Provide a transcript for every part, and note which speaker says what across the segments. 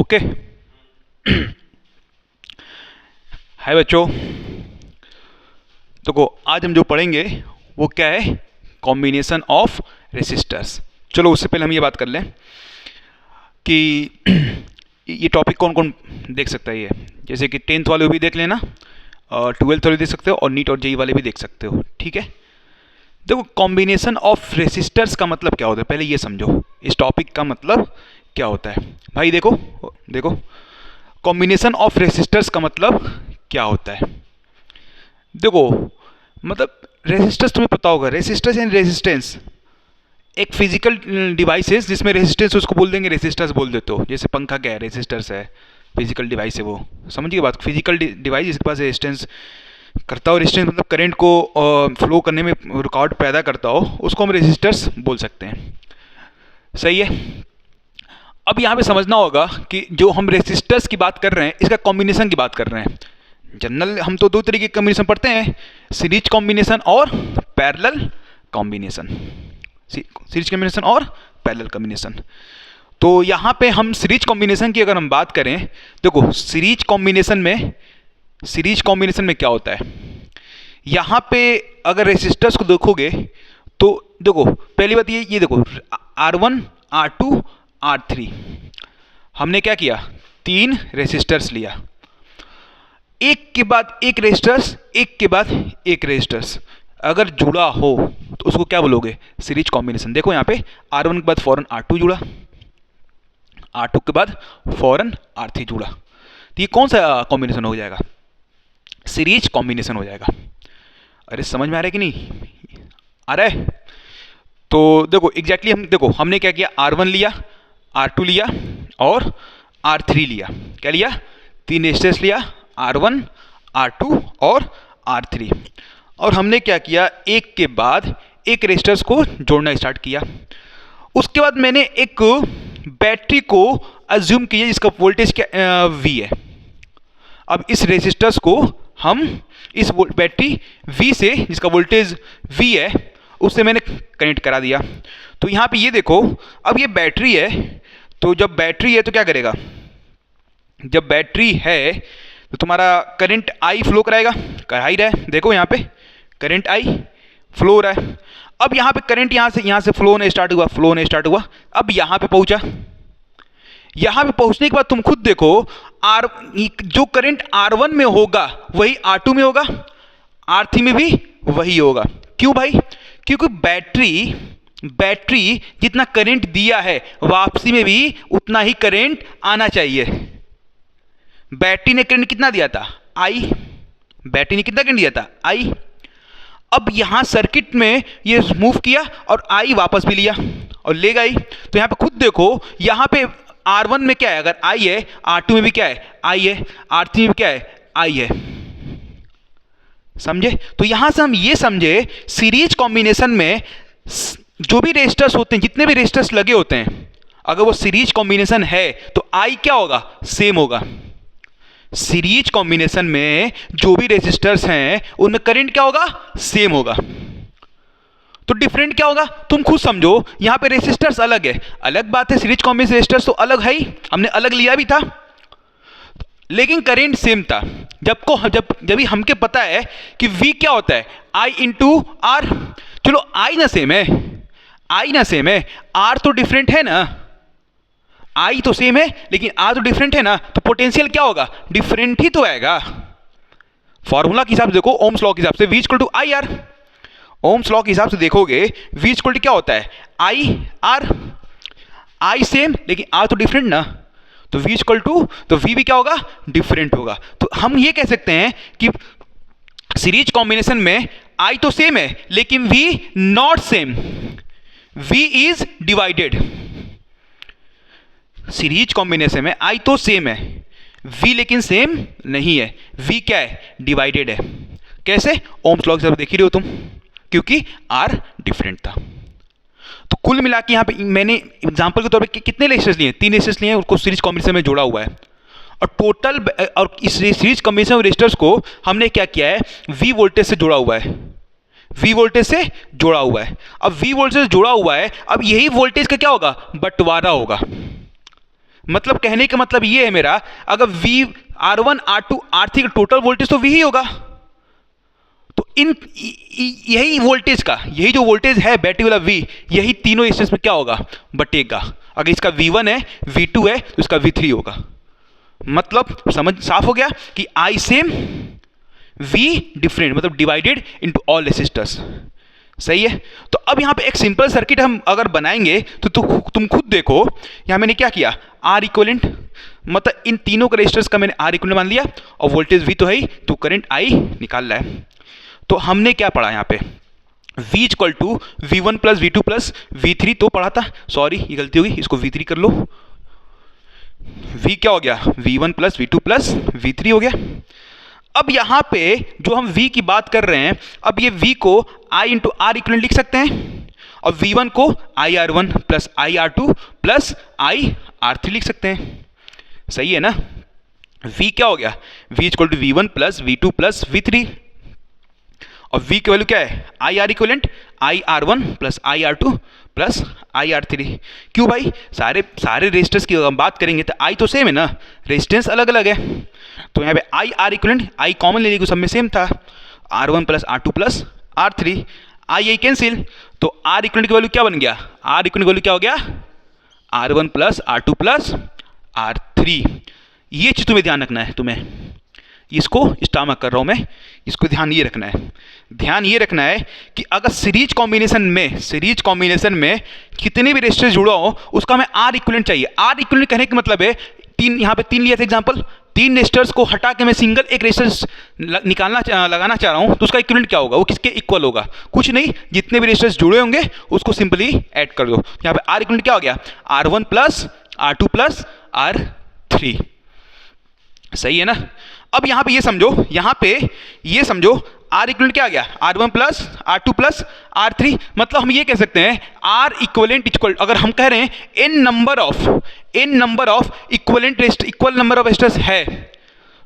Speaker 1: Okay. हाय बच्चों, तो आज हम जो पढ़ेंगे वो क्या है, कॉम्बिनेशन ऑफ रेसिस्टर्स। चलो उससे पहले हम ये बात कर लें कि ये टॉपिक कौन कौन देख सकता है। ये जैसे कि 10th वाले भी देख लेना, 12th वाले देख सकते हो, और नीट और जेई वाले भी देख सकते हो। ठीक है, देखो कॉम्बिनेशन ऑफ रेसिस्टर्स का मतलब क्या होता है, पहले ये समझो इस टॉपिक का मतलब क्या होता है। भाई देखो देखो, कॉम्बिनेशन ऑफ रेसिस्टर्स का मतलब क्या होता है। देखो मतलब रेसिस्टर्स तुम्हें पता होगा, रेसिस्टर्स एंड रेजिस्टेंस एक फिजिकल डिवाइस है जिसमें रेजिस्टेंस उसको बोल देंगे, रेसिस्टर्स बोल देते हो। जैसे पंखा क्या है, रेसिस्टर्स है, फिजिकल डिवाइस है वो, समझिए बात। फिजिकल डिवाइस जिसके पास रेजिस्टेंस करता हो, रेजिस्टेंस मतलब करंट को फ्लो करने में रुकावट पैदा करता हो, उसको हम रेसिस्टर्स बोल सकते हैं। सही है। अब यहाँ पे समझना होगा कि जो हम रेसिस्टर्स की बात कर रहे हैं, इसका कॉम्बिनेशन की बात कर रहे हैं। जनरल हम तो दो तरीके के कॉम्बिनेशन पढ़ते हैं, सीरीज कॉम्बिनेशन और पैरेलल कॉम्बिनेशन। सीरीज कॉम्बिनेशन और पैरेलल कॉम्बिनेशन। तो यहाँ पे हम सीरीज कॉम्बिनेशन की अगर हम बात करें, देखो सीरीज कॉम्बिनेशन में क्या होता है। यहाँ पे अगर रेसिस्टर्स को देखोगे तो देखो पहली बात ये देखो R1 R2 R3, हमने क्या किया, 3 रेसिस्टर्स लिया, एक के बाद एक रेजिस्टर्स, एक के बाद एक रेजिस्टर्स अगर जुड़ा हो तो उसको क्या बोलोगे, सीरीज कॉम्बिनेशन। देखो यहाँ पे R1 के बाद फौरन R2 जुड़ा, R2 के बाद फौरन R3 जुड़ा, तो ये कौन सा कॉम्बिनेशन हो जाएगा, सीरीज कॉम्बिनेशन हो जाएगा। अरे समझ में आ रहा है कि नहीं आ रहा है। तो देखो एग्जैक्टली हम देखो हमने क्या किया, R1 लिया, R2 लिया और R3 लिया। क्या लिया, 3 रेजिस्टर्स लिया, R1 R2 और R3, और हमने क्या किया, एक के बाद एक रेजिस्टर्स को जोड़ना स्टार्ट किया। उसके बाद मैंने एक बैटरी को अज्यूम किया जिसका वोल्टेज क्या V है। अब इस रेजिस्टर्स को हम इस बैटरी V से, जिसका वोल्टेज V है, उससे मैंने कनेक्ट करा दिया। तो यहाँ पे ये देखो, अब ये बैटरी है, तो जब बैटरी है तो क्या करेगा, जब बैटरी है तो तुम्हारा करंट I फ्लो कराएगा, करा ही रहा है। देखो यहाँ पे करंट I फ्लो हो रहा है। अब यहाँ पे करंट यहाँ से फ्लो होने स्टार्ट हुआ, अब यहाँ पे पहुँचा। यहाँ पे पहुँचने के बाद तुम खुद देखो, जो करंट R1 में होगा वही R2 में होगा, R3 में भी वही होगा। क्यों भाई, क्योंकि बैटरी जितना करंट दिया है वापसी में भी उतना ही करंट आना चाहिए। बैटरी ने करंट कितना दिया था, I, बैटरी ने कितना करंट दिया था, I। अब यहां सर्किट में ये मूव किया और I वापस भी लिया और ले गई। तो यहां पे खुद देखो, यहां पे R1 में क्या है, अगर I है, R2 में भी क्या है, I है, R3 में भी क्या है, I है। समझे। तो यहां से हम ये समझे, सीरीज कॉम्बिनेशन में जो भी रेजिस्टर्स होते हैं, जितने भी रेजिस्टर्स लगे होते हैं, अगर वो सीरीज कॉम्बिनेशन है तो I क्या होगा, सेम होगा। सीरीज कॉम्बिनेशन में जो भी रेजिस्टर्स हैं उनमें करंट क्या होगा, सेम होगा। तो डिफरेंट क्या होगा, तुम खुद समझो। यहां पे रेजिस्टर्स अलग है, अलग बात है, सीरीज कॉम्बिनेशन रेजिस्टर्स तो अलग है ही, हमने अलग लिया भी था, लेकिन करंट सेम था। जब हमके पता है कि V क्या होता है, I इंटू R। चलो I ना सेम है, R तो डिफरेंट है ना, I तो सेम है लेकिन R तो डिफरेंट है ना, तो पोटेंशियल क्या होगा, डिफरेंट ही तो आएगा। फॉर्मूला के हिसाब से देखो, ओम्स लॉ के हिसाब से V equal to I R. Ohm's law के हिसाब से देखोगे V इक्वल टू क्या होता है, I R। I सेम लेकिन R तो डिफरेंट ना, तो V इक्वल टू, तो V भी क्या होगा, डिफरेंट होगा। तो हम ये कह सकते हैं कि सीरीज कॉम्बिनेशन में I तो सेम है लेकिन V not same, V is divided. Series combination में I तो सेम है, V लेकिन सेम नहीं है, V क्या है, डिवाइडेड है। कैसे, ओम्स लॉ से देख ही रहे हो तुम, क्योंकि R डिफरेंट था। तो कुल मिला के यहाँ पे मैंने एग्जांपल के तौर पे कितने रेजिस्टर्स लिए, 3 रेजिस्टर्स लिए हैं, उसको सीरीज कॉम्बिनेशन में जोड़ा हुआ है। और टोटल, और इस सीरीज कॉम्बिनेशन रेजिस्टर्स को हमने क्या किया है, V वोल्टेज से जोड़ा हुआ है, V वोल्टेज से जोड़ा हुआ है। अब V वोल्टेज से जोड़ा हुआ है, अब यही वोल्टेज का क्या होगा, बंटवारा होगा। मतलब कहने का मतलब ये है मेरा, अगर वी R1 R2 R3 का टोटल वोल्टेज तो V ही होगा। तो इन यही वोल्टेज का, यही जो वोल्टेज है बैटरी वाला V, यही तीनों रेजिस्टेंस में क्या होगा, बटेगा। अगर इसका V1 है, V2 है, तो इसका V3 होगा। मतलब समझ साफ हो गया कि I सेम V डिफरेंट, मतलब डिवाइडेड इनटू ऑल रेसिस्टर्स। सही है। तो अब यहाँ पे एक सिंपल सर्किट हम अगर बनाएंगे तो तुम खुद देखो, यहाँ मैंने क्या किया, आर इक्वलेंट, मतलब इन तीनों के रेजिस्टर्स का मैंने आर इक्वलेंट मान लिया, और वोल्टेज V तो है ही, तो करंट I निकाल रहा है। तो हमने क्या पढ़ा यहाँ पे, V equal to V1 plus V2 plus V3 तो पढ़ा था, सॉरी ये गलती होगी, इसको V3 कर लो। V क्या हो गया, V1 plus V2 plus V3 हो गया। अब यहाँ पे जो हम V की बात कर रहे हैं, अब ये V को I इंटू आर इक्वलेंट लिख सकते हैं, और V1 को IR1 plus IR2 plus IR3 लिख सकते हैं। सही है ना। V क्या हो गया, V equal to V1 plus V2 plus V3, और V की वैल्यू क्या है, IR equivalent IR1 plus IR2 plus IR3। क्यों भाई, सारे रेजिस्टेंस की हम बात करेंगे तो I तो सेम है ना, रेजिस्टेंस अलग अलग है। तो यहाँ पे IR इक्वलेंट, I कॉमन ले लीजिए, सब में सेम था, R1 plus R2 plus R3, I cancel, तो R इक्वलेंट की वैल्यू क्या बन गया, R इक्वलेंट की वैल्यू क्या हो गया, R1 plus R2 plus R3। ये चीज़ तुम्हें ध्यान रखना है, तुम्हें इसको स्टामक कर रहा हूं मैं, इसको ध्यान ये रखना है, ध्यान ये रखना है कि अगर सीरीज कॉम्बिनेशन में कितने भी रेजिस्टर जुड़ा हो, उसका हमें आर इक्विवेलेंट चाहिए। आर इक्विवेलेंट कहने का मतलब है, तीन, यहाँ पे तीन लिया था एग्जांपल, तीन रेजिस्टर्स को हटा के मैं सिंगल एक रेजिस्टर लगाना चाह रहा हूं, तो उसका इक्विवेलेंट क्या होगा, वो किसके इक्वल होगा, कुछ नहीं, जितने भी रेजिस्टर्स जुड़े होंगे उसको सिंपली ऐड कर दो। यहाँ पे आर इक्विवेलेंट क्या हो गया, R1 plus R2 plus R3। सही है ना। अब यहाँ पे ये समझो, आर इक्वलेंट क्या आ गया, R1 plus R2 plus R3, मतलब हम ये कह सकते हैं आर इक्वलेंट इक्वल, अगर हम कह रहे हैं n number of equal number of resistors है,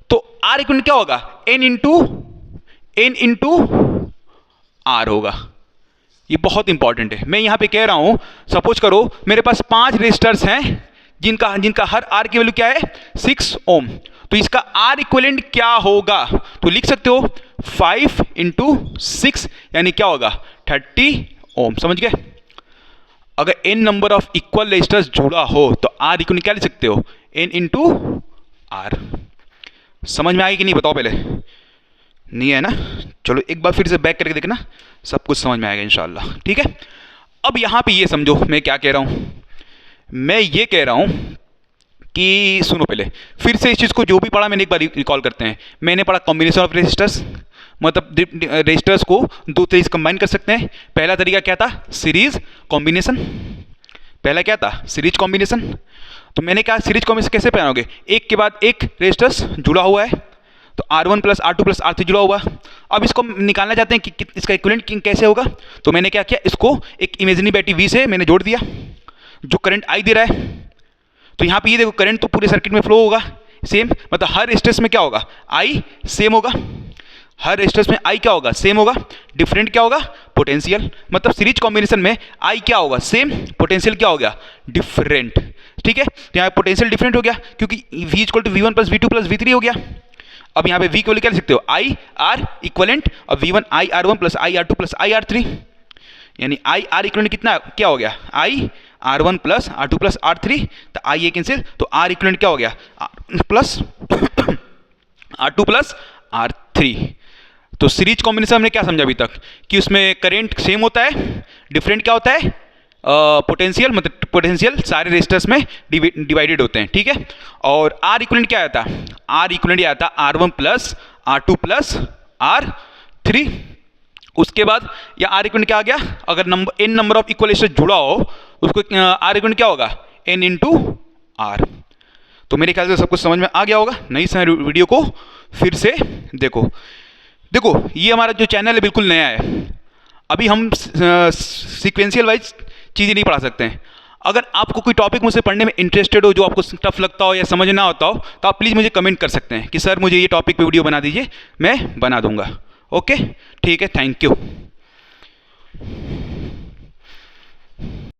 Speaker 1: तो आर इक्वलेंट क्या होगा, n इंटू आर होगा। ये बहुत इंपॉर्टेंट है। मैं यहाँ पे कह रहा हूँ, सपोज करो मेरे पास 5 रेजिस्टर्स हैं जिनका हर आर की वैल्यू क्या है, 6 ओम, तो इसका आर इक्वलेंट क्या होगा, तो लिख सकते हो 5 इंटू 6, यानी क्या होगा 30 ओम। समझ गए। अगर n number of equal resistors जुड़ा हो तो आर इक्वलेंट क्या लिख सकते हो, n इंटू आर। समझ में आएगी कि नहीं, बताओ पहले, नहीं है ना। चलो एक बार फिर से बैक करके देखना, सब कुछ समझ में आएगा इंशाल्लाह। ठीक है। अब यहां पे ये समझो मैं क्या कह रहा हूं, मैं ये कह रहा हूं कि सुनो, पहले फिर से इस चीज़ को जो भी पढ़ा मैंने एक बार रिकॉल करते हैं। मैंने पढ़ा कॉम्बिनेशन ऑफ रेजिस्टर्स, मतलब रेजिस्टर्स को दो तरीके से कंबाइन कर सकते हैं। पहला तरीका क्या था, सीरीज कॉम्बिनेशन। तो मैंने कहा सीरीज कॉम्बिनेशन कैसे पहनोगे, एक के बाद एक रेजिस्टर्स जुड़ा हुआ है, तो R1 plus R2 plus R3 जुड़ा हुआ। अब इसको निकालना चाहते हैं कि इसका इक्विवेलेंट कैसे होगा, तो मैंने क्या किया, इसको एक इमेजिनरी बैटरी V से मैंने जोड़ दिया, जो करंट I दे रहा है। तो यहाँ पे ये देखो, करंट तो पूरे सर्किट में फ्लो होगा सेम, मतलब हर रेजिस्टेंस में क्या होगा, I सेम होगा, हर रेजिस्टेंस में I क्या होगा, सेम होगा। डिफरेंट क्या होगा, पोटेंशियल, मतलब सीरीज कॉम्बिनेशन में I क्या होगा, सेम, पोटेंशियल क्या हो गया, डिफरेंट। ठीक है। तो यहाँ पोटेंशियल डिफरेंट हो गया, क्योंकि V equal to V1 plus V2 plus V3 हो गया। अब यहाँ पे V को क्या लिख सकते हो, I R इक्वलेंट, और V1 IR1 plus IR2 plus IR3, यानी I R इक्वलेंट कितना क्या हो गया, I R1 plus R2 plus R3, तो I ये कैंसिल, तो R इक्वलेंट क्या हो गया, प्लस R2 प्लस R3। तो सीरीज कॉम्बिनेशन हमने क्या समझा अभी तक, कि उसमें करंट सेम होता है, डिफरेंट क्या होता है, पोटेंशियल, मतलब पोटेंशियल सारे रेजिस्टर्स में डिवाइडेड होते हैं। ठीक है। और आर इक्वलेंट क्या आता है, आर इक्वलेंट आता है R1 plus R2 plus R3। उसके बाद या आर इक्वलेंट क्या आ गया, अगर n number of equal resistors जुड़ा हो, उसको आर इक्वलेंट क्या होगा, n इंटू आर। तो मेरे ख्याल से सब कुछ समझ में आ गया होगा। नहीं समझ वीडियो को फिर से देखो। ये हमारा जो चैनल है बिल्कुल नया है, अभी हम सीक्वेंशियल वाइज चीज़ें नहीं पढ़ा सकते हैं। अगर आपको कोई टॉपिक मुझसे पढ़ने में इंटरेस्टेड हो, जो आपको टफ लगता हो या समझ ना होता हो, तो आप प्लीज़ मुझे कमेंट कर सकते हैं कि सर मुझे ये टॉपिक पे वीडियो बना दीजिए, मैं बना दूंगा। ओके, ठीक है, थैंक यू।